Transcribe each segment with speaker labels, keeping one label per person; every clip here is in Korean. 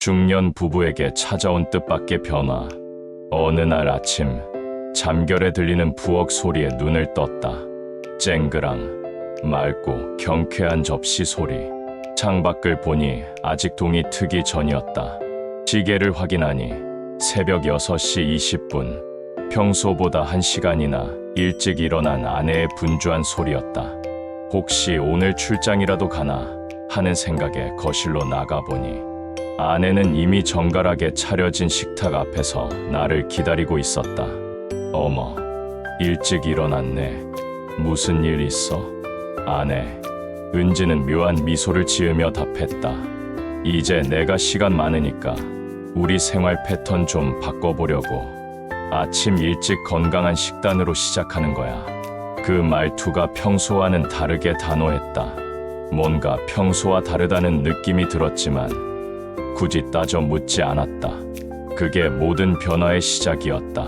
Speaker 1: 중년 부부에게 찾아온 뜻밖의 변화. 어느 날 아침 잠결에 들리는 부엌 소리에 눈을 떴다. 쨍그랑 맑고 경쾌한 접시 소리. 창밖을 보니 아직 동이 트기 전이었다. 시계를 확인하니 새벽 6시 20분. 평소보다 1시간이나 일찍 일어난 아내의 분주한 소리였다. 혹시 오늘 출장이라도 가나 하는 생각에 거실로 나가보니 아내는 이미 정갈하게 차려진 식탁 앞에서 나를 기다리고 있었다. 어머, 일찍 일어났네. 무슨 일 있어? 아내, 은지는 묘한 미소를 지으며 답했다. 이제 내가 시간 많으니까 우리 생활 패턴 좀 바꿔보려고. 아침 일찍 건강한 식단으로 시작하는 거야. 그 말투가 평소와는 다르게 단호했다. 뭔가 평소와 다르다는 느낌이 들었지만 굳이 따져 묻지 않았다. 그게 모든 변화의 시작이었다.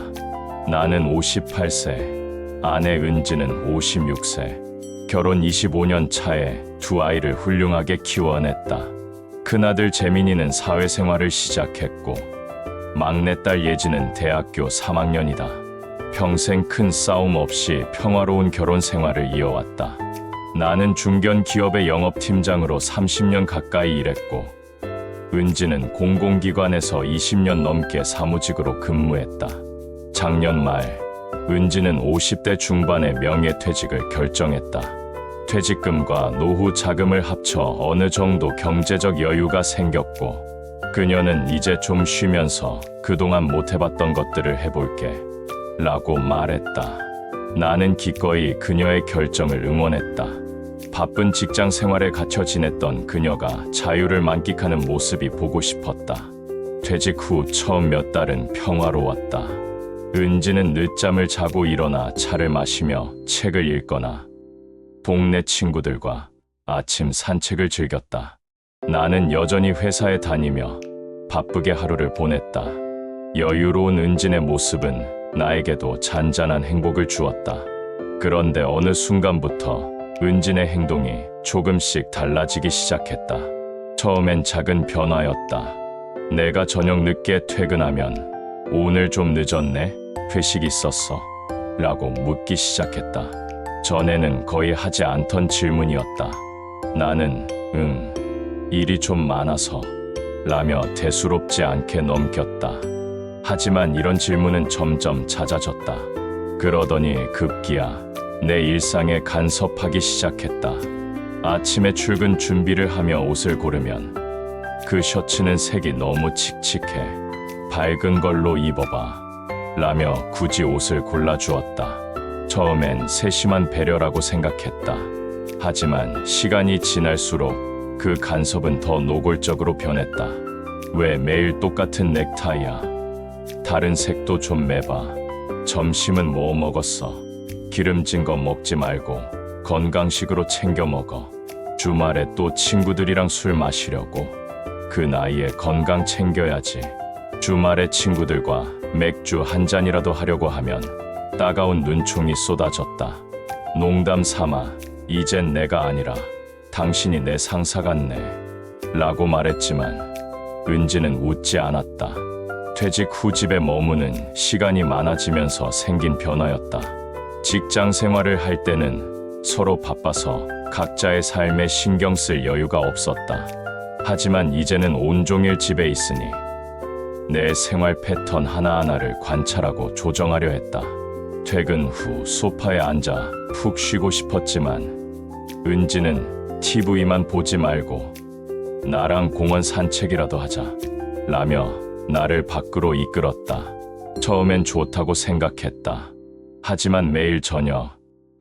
Speaker 1: 나는 58세, 아내 은지는 56세. 결혼 25년 차에 두 아이를 훌륭하게 키워냈다. 큰아들 재민이는 사회생활을 시작했고 막내딸 예지는 대학교 3학년이다. 평생 큰 싸움 없이 평화로운 결혼 생활을 이어왔다. 나는 중견 기업의 영업팀장으로 30년 가까이 일했고 은지는 공공기관에서 20년 넘게 사무직으로 근무했다. 작년 말 은지는 50대 중반의 명예퇴직을 결정했다. 퇴직금과 노후 자금을 합쳐 어느 정도 경제적 여유가 생겼고 그녀는 이제 좀 쉬면서 그동안 못 해봤던 것들을 해볼게 라고 말했다. 나는 기꺼이 그녀의 결정을 응원했다. 바쁜 직장 생활에 갇혀 지냈던 그녀가 자유를 만끽하는 모습이 보고 싶었다. 퇴직 후 처음 몇 달은 평화로웠다. 은지는 늦잠을 자고 일어나 차를 마시며 책을 읽거나 동네 친구들과 아침 산책을 즐겼다. 나는 여전히 회사에 다니며 바쁘게 하루를 보냈다. 여유로운 은진의 모습은 나에게도 잔잔한 행복을 주었다. 그런데 어느 순간부터 은진의 행동이 조금씩 달라지기 시작했다. 처음엔 작은 변화였다. 내가 저녁 늦게 퇴근하면 오늘 좀 늦었네? 회식 있었어? 라고 묻기 시작했다. 전에는 거의 하지 않던 질문이었다. 나는 일이 좀 많아서 라며 대수롭지 않게 넘겼다. 하지만 이런 질문은 점점 잦아졌다. 그러더니 급기야 내 일상에 간섭하기 시작했다. 아침에 출근 준비를 하며 옷을 고르면 그 셔츠는 색이 너무 칙칙해. 밝은 걸로 입어봐 라며 굳이 옷을 골라주었다. 처음엔 세심한 배려라고 생각했다. 하지만 시간이 지날수록 그 간섭은 더 노골적으로 변했다. 왜 매일 똑같은 넥타이야? 다른 색도 좀 매봐. 점심은 뭐 먹었어? 기름진 거 먹지 말고 건강식으로 챙겨 먹어. 주말에 또 친구들이랑 술 마시려고. 그 나이에 건강 챙겨야지. 주말에 친구들과 맥주 한 잔이라도 하려고 하면 따가운 눈총이 쏟아졌다. 농담 삼아 이젠 내가 아니라 당신이 내 상사 같네 라고 말했지만 은지는 웃지 않았다. 퇴직 후 집에 머무는 시간이 많아지면서 생긴 변화였다. 직장 생활을 할 때는 서로 바빠서 각자의 삶에 신경 쓸 여유가 없었다. 하지만 이제는 온종일 집에 있으니 내 생활 패턴 하나하나를 관찰하고 조정하려 했다. 퇴근 후 소파에 앉아 푹 쉬고 싶었지만 은지는 TV만 보지 말고 나랑 공원 산책이라도 하자 라며 나를 밖으로 이끌었다. 처음엔 좋다고 생각했다. 하지만 매일 저녁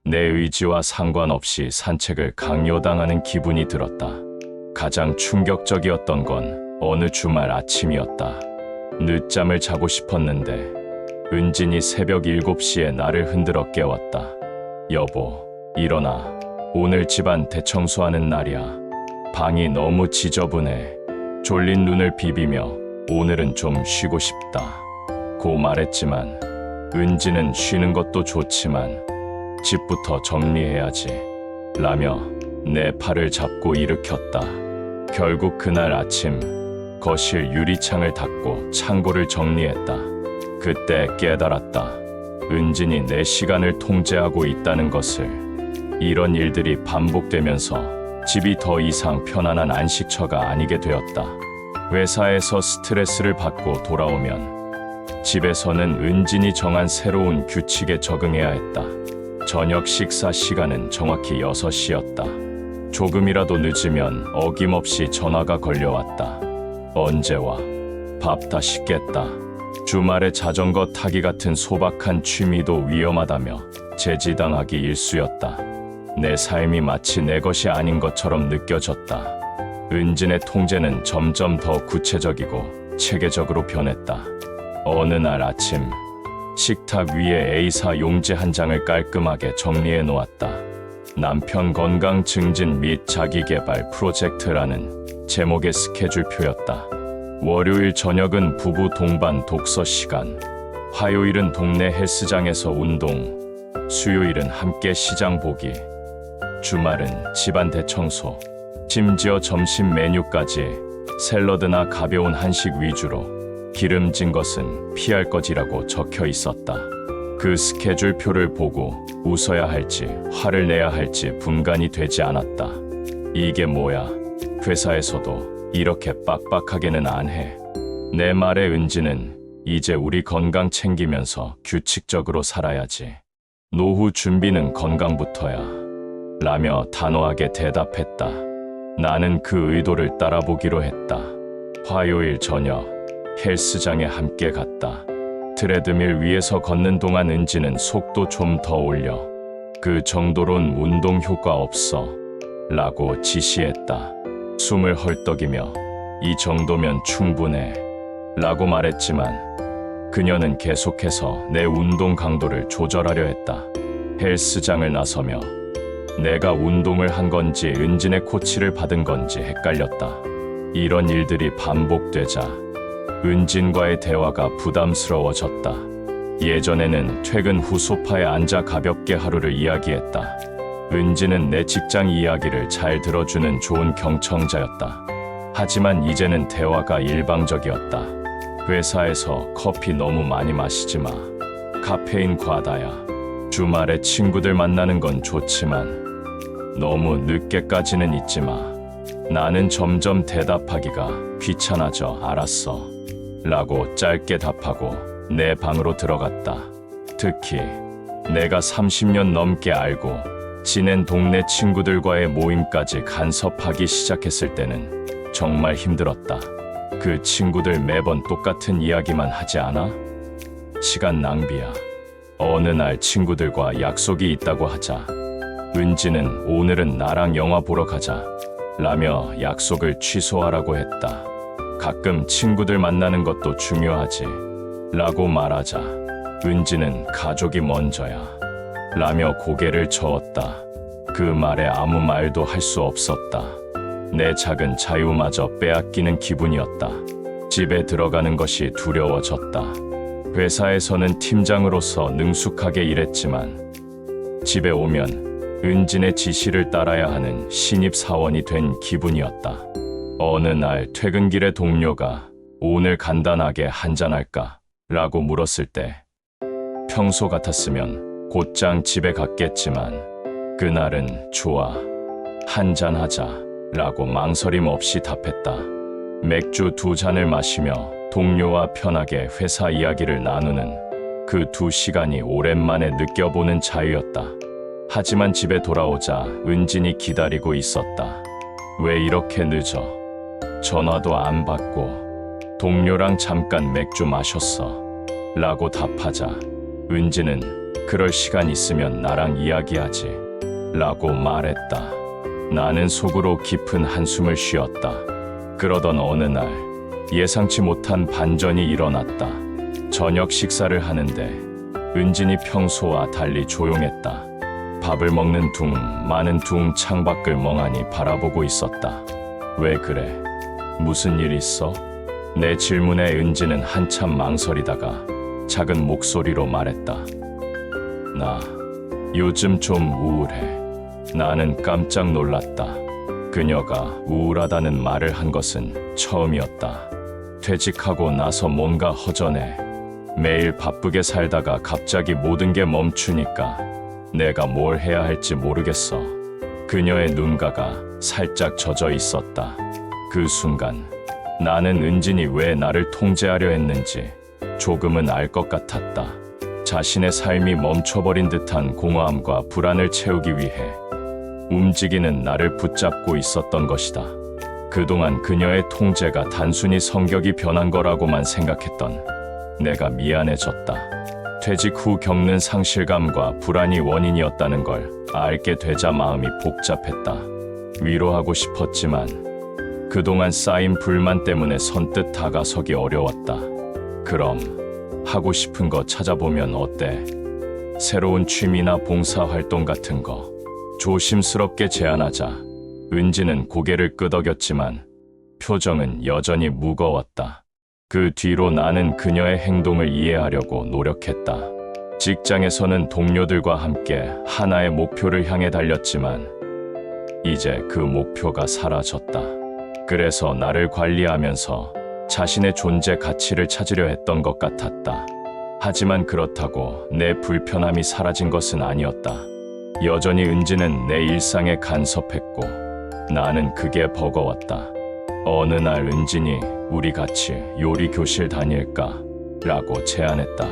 Speaker 1: 내 의지와 상관없이 산책을 강요당하는 기분이 들었다. 가장 충격적이었던 건 어느 주말 아침이었다. 늦잠을 자고 싶었는데 은진이 새벽 7시에 나를 흔들어 깨웠다. 여보, 일어나. 오늘 집안 대청소하는 날이야. 방이 너무 지저분해. 졸린 눈을 비비며 오늘은 좀 쉬고 싶다 고 말했지만 은지는 쉬는 것도 좋지만 집부터 정리해야지 라며 내 팔을 잡고 일으켰다. 결국 그날 아침 거실 유리창을 닫고 창고를 정리했다. 그때 깨달았다. 은진이 내 시간을 통제하고 있다는 것을. 이런 일들이 반복되면서 집이 더 이상 편안한 안식처가 아니게 되었다. 회사에서 스트레스를 받고 돌아오면 집에서는 은진이 정한 새로운 규칙에 적응해야 했다. 저녁 식사 시간은 정확히 6시였다. 조금이라도 늦으면 어김없이 전화가 걸려왔다. 언제 와? 밥 다 식겠다. 주말에 자전거 타기 같은 소박한 취미도 위험하다며 제지당하기 일쑤였다. 내 삶이 마치 내 것이 아닌 것처럼 느껴졌다. 은진의 통제는 점점 더 구체적이고 체계적으로 변했다. 어느 날 아침, 식탁 위에 A사 용지 한 장을 깔끔하게 정리해 놓았다. 남편 건강 증진 및 자기개발 프로젝트라는 제목의 스케줄표였다. 월요일 저녁은 부부 동반 독서 시간, 화요일은 동네 헬스장에서 운동, 수요일은 함께 시장 보기, 주말은 집안 대청소, 심지어 점심 메뉴까지 샐러드나 가벼운 한식 위주로 기름진 것은 피할 것이라고 적혀 있었다. 그 스케줄표를 보고 웃어야 할지 화를 내야 할지 분간이 되지 않았다. 이게 뭐야? 회사에서도 이렇게 빡빡하게는 안 해. 내 말에 은지는 이제 우리 건강 챙기면서 규칙적으로 살아야지. 노후 준비는 건강부터야. 라며 단호하게 대답했다. 나는 그 의도를 따라보기로 했다. 화요일 저녁 헬스장에 함께 갔다. 트레드밀 위에서 걷는 동안 은지는 속도 좀 더 올려. 그 정도론 운동 효과 없어. 라고 지시했다. 숨을 헐떡이며 이 정도면 충분해. 라고 말했지만 그녀는 계속해서 내 운동 강도를 조절하려 했다. 헬스장을 나서며 내가 운동을 한 건지 은진의 코치를 받은 건지 헷갈렸다. 이런 일들이 반복되자 은진과의 대화가 부담스러워졌다. 예전에는 퇴근 후 소파에 앉아 가볍게 하루를 이야기했다. 은진은 내 직장 이야기를 잘 들어주는 좋은 경청자였다. 하지만 이제는 대화가 일방적이었다. 회사에서 커피 너무 많이 마시지 마. 카페인 과다야. 주말에 친구들 만나는 건 좋지만 너무 늦게까지는 있지 마. 나는 점점 대답하기가 귀찮아져. 알았어. 라고 짧게 답하고 내 방으로 들어갔다. 특히 내가 30년 넘게 알고 지낸 동네 친구들과의 모임까지 간섭하기 시작했을 때는 정말 힘들었다. 그 친구들 매번 똑같은 이야기만 하지 않아? 시간 낭비야. 어느 날 친구들과 약속이 있다고 하자. 은지는 오늘은 나랑 영화 보러 가자. 라며 약속을 취소하라고 했다. 가끔 친구들 만나는 것도 중요하지. 라고 말하자. 은지는 가족이 먼저야. 라며 고개를 저었다. 그 말에 아무 말도 할 수 없었다. 내 작은 자유마저 빼앗기는 기분이었다. 집에 들어가는 것이 두려워졌다. 회사에서는 팀장으로서 능숙하게 일했지만 집에 오면 은진의 지시를 따라야 하는 신입사원이 된 기분이었다. 어느 날 퇴근길에 동료가 오늘 간단하게 한잔할까? 라고 물었을 때 평소 같았으면 곧장 집에 갔겠지만 그날은 좋아. 한잔하자. 라고 망설임 없이 답했다. 맥주 2잔을 마시며 동료와 편하게 회사 이야기를 나누는 그 2시간이 오랜만에 느껴보는 자유였다. 하지만 집에 돌아오자 은진이 기다리고 있었다. 왜 이렇게 늦어? 전화도 안 받고 동료랑 잠깐 맥주 마셨어. 라고 답하자 은진은 그럴 시간 있으면 나랑 이야기하지. 라고 말했다. 나는 속으로 깊은 한숨을 쉬었다. 그러던 어느 날 예상치 못한 반전이 일어났다. 저녁 식사를 하는데 은진이 평소와 달리 조용했다. 밥을 먹는 둥 마는 둥 창밖을 멍하니 바라보고 있었다. 왜 그래? 무슨 일 있어? 내 질문에 은진은 한참 망설이다가 작은 목소리로 말했다. 나 요즘 좀 우울해. 나는 깜짝 놀랐다. 그녀가 우울하다는 말을 한 것은 처음이었다. 퇴직하고 나서 뭔가 허전해. 매일 바쁘게 살다가 갑자기 모든 게 멈추니까 내가 뭘 해야 할지 모르겠어. 그녀의 눈가가 살짝 젖어 있었다. 그 순간 나는 은진이 왜 나를 통제하려 했는지 조금은 알 것 같았다. 자신의 삶이 멈춰버린 듯한 공허함과 불안을 채우기 위해 움직이는 나를 붙잡고 있었던 것이다. 그동안 그녀의 통제가 단순히 성격이 변한 거라고만 생각했던 내가 미안해졌다. 퇴직 후 겪는 상실감과 불안이 원인이었다는 걸 알게 되자 마음이 복잡했다. 위로하고 싶었지만 그동안 쌓인 불만 때문에 선뜻 다가서기 어려웠다. 그럼 하고 싶은 거 찾아보면 어때? 새로운 취미나 봉사활동 같은 거 조심스럽게 제안하자 은지는 고개를 끄덕였지만 표정은 여전히 무거웠다. 그 뒤로 나는 그녀의 행동을 이해하려고 노력했다. 직장에서는 동료들과 함께 하나의 목표를 향해 달렸지만 이제 그 목표가 사라졌다. 그래서 나를 관리하면서 자신의 존재 가치를 찾으려 했던 것 같았다. 하지만 그렇다고 내 불편함이 사라진 것은 아니었다. 여전히 은지는 내 일상에 간섭했고 나는 그게 버거웠다. 어느 날 은진이 우리 같이 요리 교실 다닐까? 라고 제안했다.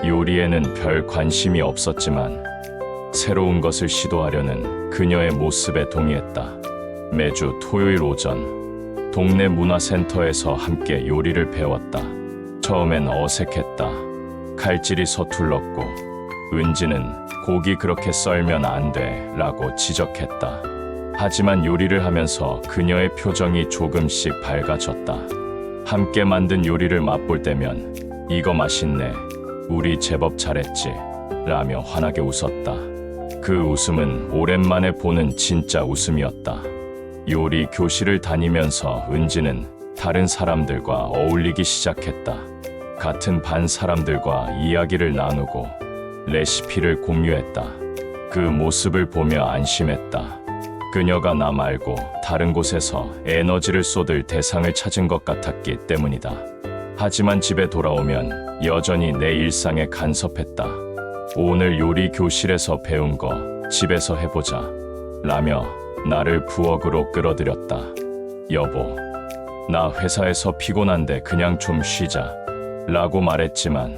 Speaker 1: 요리에는 별 관심이 없었지만 새로운 것을 시도하려는 그녀의 모습에 동의했다. 매주 토요일 오전 동네 문화센터에서 함께 요리를 배웠다. 처음엔 어색했다. 칼질이 서툴렀고 은지는 고기 그렇게 썰면 안 돼 라고 지적했다. 하지만 요리를 하면서 그녀의 표정이 조금씩 밝아졌다. 함께 만든 요리를 맛볼 때면 이거 맛있네, 우리 제법 잘했지 라며 환하게 웃었다. 그 웃음은 오랜만에 보는 진짜 웃음이었다. 요리 교실을 다니면서 은지는 다른 사람들과 어울리기 시작했다. 같은 반 사람들과 이야기를 나누고 레시피를 공유했다. 그 모습을 보며 안심했다. 그녀가 나 말고 다른 곳에서 에너지를 쏟을 대상을 찾은 것 같았기 때문이다. 하지만 집에 돌아오면 여전히 내 일상에 간섭했다. 오늘 요리 교실에서 배운 거 집에서 해보자 라며 나를 부엌으로 끌어들였다. 여보, 나 회사에서 피곤한데 그냥 좀 쉬자 라고 말했지만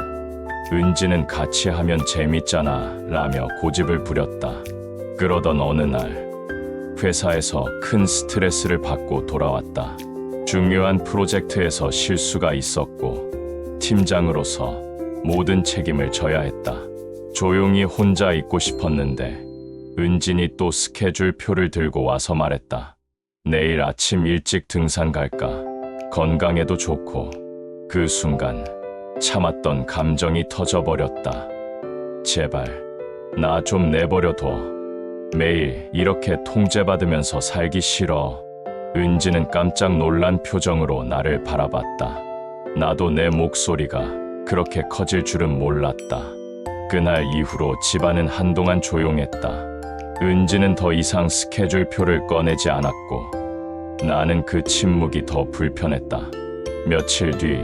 Speaker 1: 은지는 같이 하면 재밌잖아 라며 고집을 부렸다. 그러던 어느 날 회사에서 큰 스트레스를 받고 돌아왔다. 중요한 프로젝트에서 실수가 있었고 팀장으로서 모든 책임을 져야 했다. 조용히 혼자 있고 싶었는데 은진이 또 스케줄 표를 들고 와서 말했다. 내일 아침 일찍 등산 갈까? 건강에도 좋고. 그 순간 참았던 감정이 터져버렸다. 제발 나 좀 내버려둬. 매일 이렇게 통제받으면서 살기 싫어. 은지는 깜짝 놀란 표정으로 나를 바라봤다. 나도 내 목소리가 그렇게 커질 줄은 몰랐다. 그날 이후로 집안은 한동안 조용했다. 은지는 더 이상 스케줄표를 꺼내지 않았고 나는 그 침묵이 더 불편했다. 며칠 뒤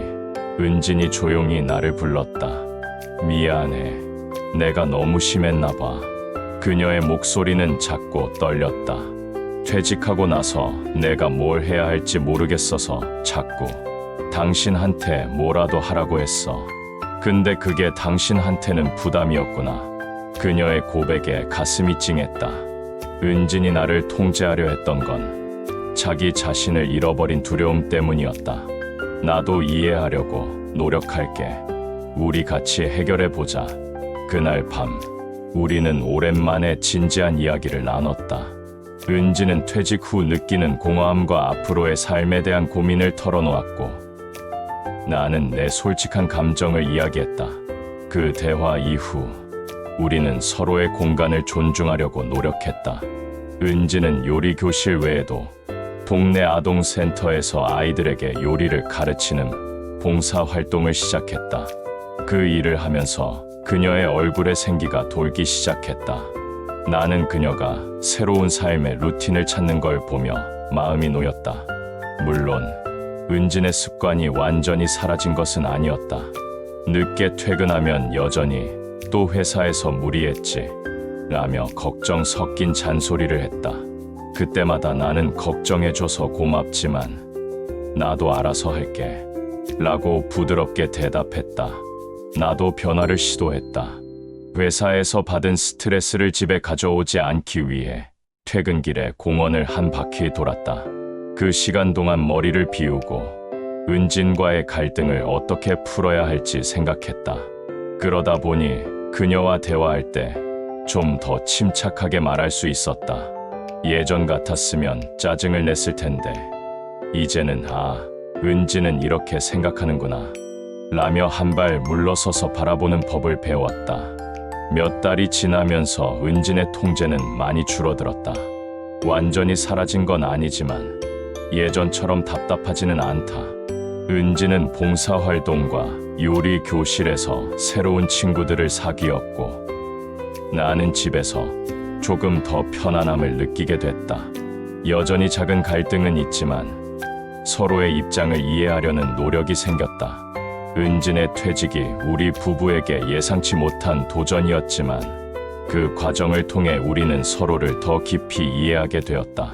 Speaker 1: 은진이 조용히 나를 불렀다. 미안해. 내가 너무 심했나 봐. 그녀의 목소리는 작고 떨렸다. 퇴직하고 나서 내가 뭘 해야 할지 모르겠어서 자꾸 당신한테 뭐라도 하라고 했어. 근데 그게 당신한테는 부담이었구나. 그녀의 고백에 가슴이 찡했다. 은진이 나를 통제하려 했던 건 자기 자신을 잃어버린 두려움 때문이었다. 나도 이해하려고 노력할게. 우리 같이 해결해보자. 그날 밤 우리는 오랜만에 진지한 이야기를 나눴다. 은지는 퇴직 후 느끼는 공허함과 앞으로의 삶에 대한 고민을 털어놓았고 나는 내 솔직한 감정을 이야기했다. 그 대화 이후 우리는 서로의 공간을 존중하려고 노력했다. 은지는 요리 교실 외에도 동네 아동센터에서 아이들에게 요리를 가르치는 봉사활동을 시작했다. 그 일을 하면서 그녀의 얼굴에 생기가 돌기 시작했다. 나는 그녀가 새로운 삶의 루틴을 찾는 걸 보며 마음이 놓였다. 물론 은진의 습관이 완전히 사라진 것은 아니었다. 늦게 퇴근하면 여전히 또 회사에서 무리했지 라며 걱정 섞인 잔소리를 했다. 그때마다 나는 걱정해줘서 고맙지만 나도 알아서 할게 라고 부드럽게 대답했다. 나도 변화를 시도했다. 회사에서 받은 스트레스를 집에 가져오지 않기 위해 퇴근길에 공원을 한 바퀴 돌았다. 그 시간 동안 머리를 비우고 은진과의 갈등을 어떻게 풀어야 할지 생각했다. 그러다 보니 그녀와 대화할 때 좀 더 침착하게 말할 수 있었다. 예전 같았으면 짜증을 냈을 텐데 이제는 은진은 이렇게 생각하는구나 라며 한 발 물러서서 바라보는 법을 배웠다. 몇 달이 지나면서 은진의 통제는 많이 줄어들었다. 완전히 사라진 건 아니지만 예전처럼 답답하지는 않다. 은진은 봉사활동과 요리 교실에서 새로운 친구들을 사귀었고 나는 집에서 조금 더 편안함을 느끼게 됐다. 여전히 작은 갈등은 있지만 서로의 입장을 이해하려는 노력이 생겼다. 은진의 퇴직이 우리 부부에게 예상치 못한 도전이었지만 그 과정을 통해 우리는 서로를 더 깊이 이해하게 되었다.